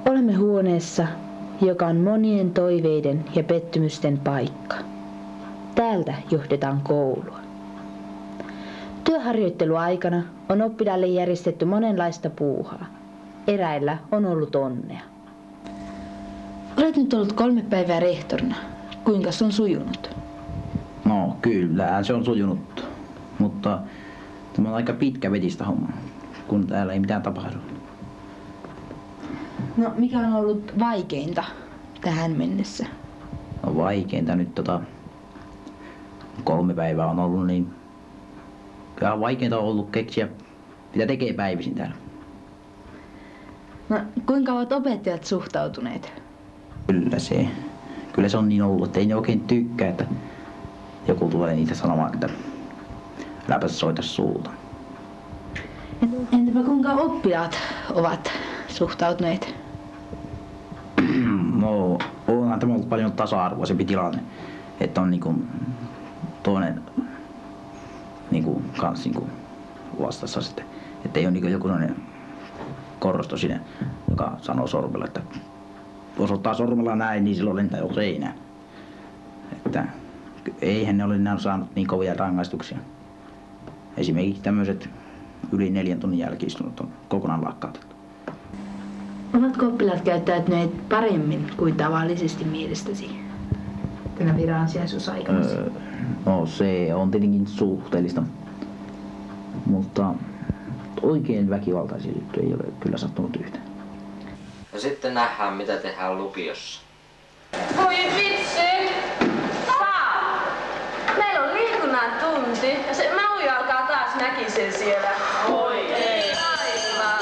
Olemme huoneessa, joka on monien toiveiden ja pettymysten paikka. Täältä johdetaan koulua. Työharjoitteluaikana on oppilaille järjestetty monenlaista puuhaa. Eräillä on ollut onnea. Olet nyt ollut 3 päivää rehtorina. Kuinka se on sujunut? No kyllähän se on sujunut, mutta tämä on aika pitkä vetistä homma, kun täällä ei mitään tapahdu. No mikä on ollut vaikeinta tähän mennessä? No vaikeinta nyt 3 päivää on ollut, niin kyllä vaikeinta on ollut keksiä, mitä tekee päivisin täällä. No kuinka ovat opettajat suhtautuneet? Kyllä se on niin ollut, että ei ne oikein tykkää, että joku tulee niitä sanomaan, että äläpä soita suuta. Entäpä kuinka oppilaat ovat suhtautuneet? No onhan tämä ollut paljon tasa-arvoisempi tilanne, että on niinku toinen kans vastassa sitten, että ei ole niinku joku korrosto sinne, joka sanoo sormella, että osoittaa sormella näin, niin silloin lentää jo seinään. Että eihän ne ole enää saanut niin kovia rangaistuksia. Esimerkiksi tämmöiset yli 4 tunnin jälki-istunnot on kokonaan lakkautettu. Ovatko oppilaat käyttäytyneet paremmin kuin tavallisesti mielestäsi tänä viransijaisuusaikana? No se on tietenkin suhteellista, mutta oikein väkivaltaisia juttuja ei ole kyllä sattunut yhtään. Ja sitten nähdään, mitä tehdään lukiossa. Voi vitsi! Saa! Meillä on liikunnan tunti ja se Maui alkaa taas näkisen siellä. Oi ei! Aivan!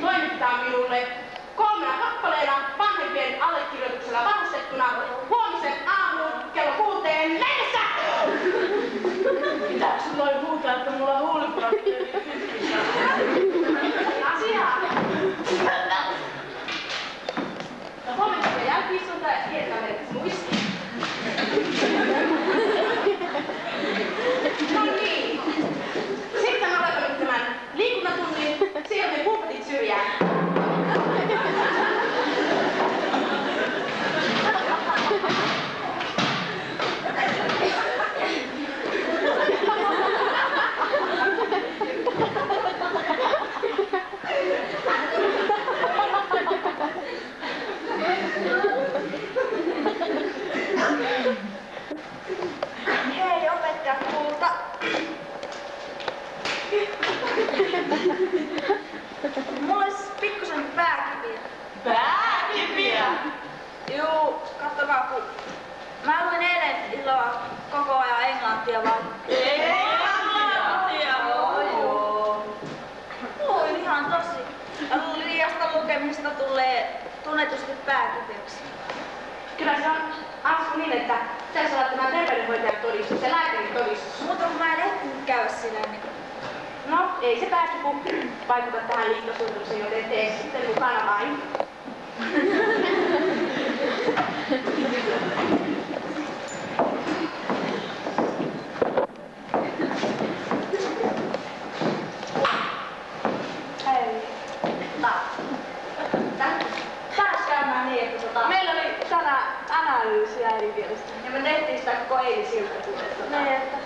Toimittaa minulle 3 kappaleena vanhempien allekirjoituksella varustettuna huomisen aamuun kello 6 mennessä! Pitääkö sulla huutaa, että mulla on huulipurakki? Asiaa! No huomenta jälki-istunta ja kiertää merkiksi muistiin. No niin. Sitten mä aloitan nyt tämän liikuntatunnin. Sieltä pulpetit syrjään. Hei opettaja kulta. Mulla olisi pikkusen pääkipiä. Pääkipiä! Juu, katsokaa kun mä luin eilen illalla koko ajan englantia vaan. Englantia! Joo. Luin ihan tosi. Ja liiasta lukemista tulee tunnetusti pääkipeäksi. Kyllä se on Asku niin, että sä saat tämän terveydenhoitajan todistus ja lääkärin todistus. Mutta kun mä en ehtinyt käydä sillä niin. No, ei se pääkipu vaikuta tähän liittosuunnitelmaan, joten tee sitten mukana vain. Hei. Taas käymään niin, että Meillä oli tänään ääneellisiä äidinkielestä. Ja me tehtiin sitä koko eilisiltä. Niin, että...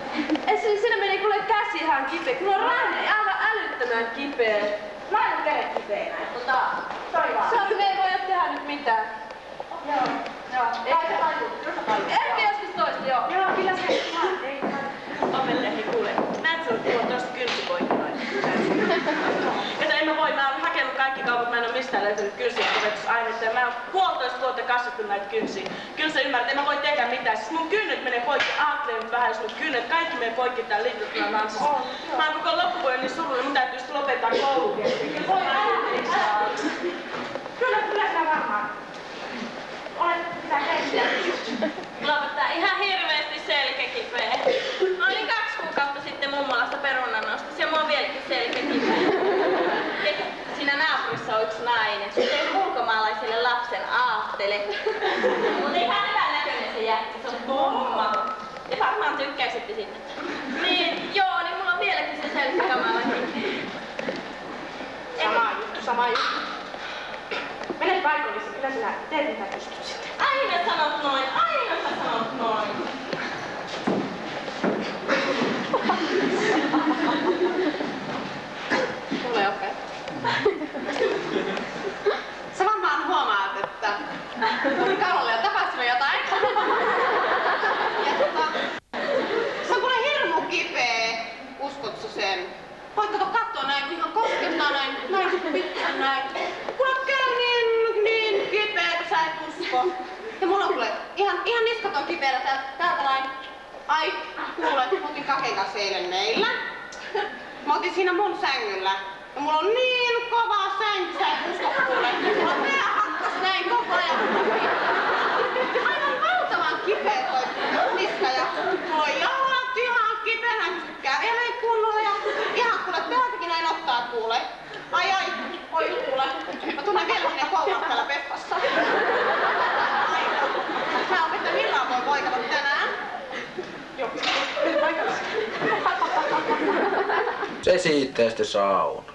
Siinä meni kuule käsi ihan kipeä. Mulla on aivan älyttömän kipeä. Mä en ole kädet kipeänä. Sori vaan. Sori, me ei voida tehdä nyt mitään. Joo. Ehkä joskus toista, joo. Joo, kyllä se ei. Opettajakin kuule. Näet sä, että mulla on tosta kynsipoikinoita. Kato, en mä voi. Mä oon hakenut kaikki kaupat. Mä en oo mistään löytänyt kynsiä opetusainetta. Ja mä oon 1,5 vuotta kasvattu näitä kynsiä. Kyllä sä ymmärrät, en mä voi tehdä mitään. Siis mun kynnet menee poikki. Aattelen nyt vähän, jos mun kynnet kaikki menee poikki täällä liittyvän lanssissa. Mä oon koko loppuvuoden niin surullinen. Mun täytyy sitten lopettaa koulukesken. Kyllä sä varmaan. Olet sitä tehtyä. Lopettaa ihan hirveesti selkäkipeä. Mä olin 2 kuukautta sitten mummolassa perunannostossa ja mulla on vieläkin selkäkipeä. Siinä naapurissa on yksi nainen. Se tein ulkomaalaiselle lapsen aattele. Mutta ihan hyvän näköinen se jätti. Se on mumma. Ja varmaan tykkäisitte sinne. Niin, joo, niin mulla on vieläkin se selkäkamalakin. Sama juttu. Mene paikollisiin, kyllä sinä teet mitä pystyt sitten. Aina sanot noin, aina sä sanot noin. Tulee opea. Sä varmaan huomaat, että Karolle on tapahtunut jotain. Ja se on kuule hirmu kipeä. Uskotko sen? Voitko katsoa näin, kun ihan koskettaa näin pitkään näin. Kuule käy niin kipeä, että sä et usko. Ja mulla on kuule ihan niskat on kipeänä täältä näin. Ai, kuule, mä otin Kaken kanssa eilen meillä. Mä otin siinä mun sängyllä. Ja mulla on niin kova sänky, sä et usko kuule. Mulla on pää hakkas näin koko ajan. Aivan valtavan kipeä toi niska ja mulla on jalat ihan kipeänä, en pysty kävelemään kunnolla ja ihan kuule täältäkin näin ottaa kuule. Ai, oi kuule. Mä tunnen vielä sinne kouluun täällä Peffassa. Mä oon että milloin voi poikata tänään. Joo, poikata. Se siitä sitten sauna.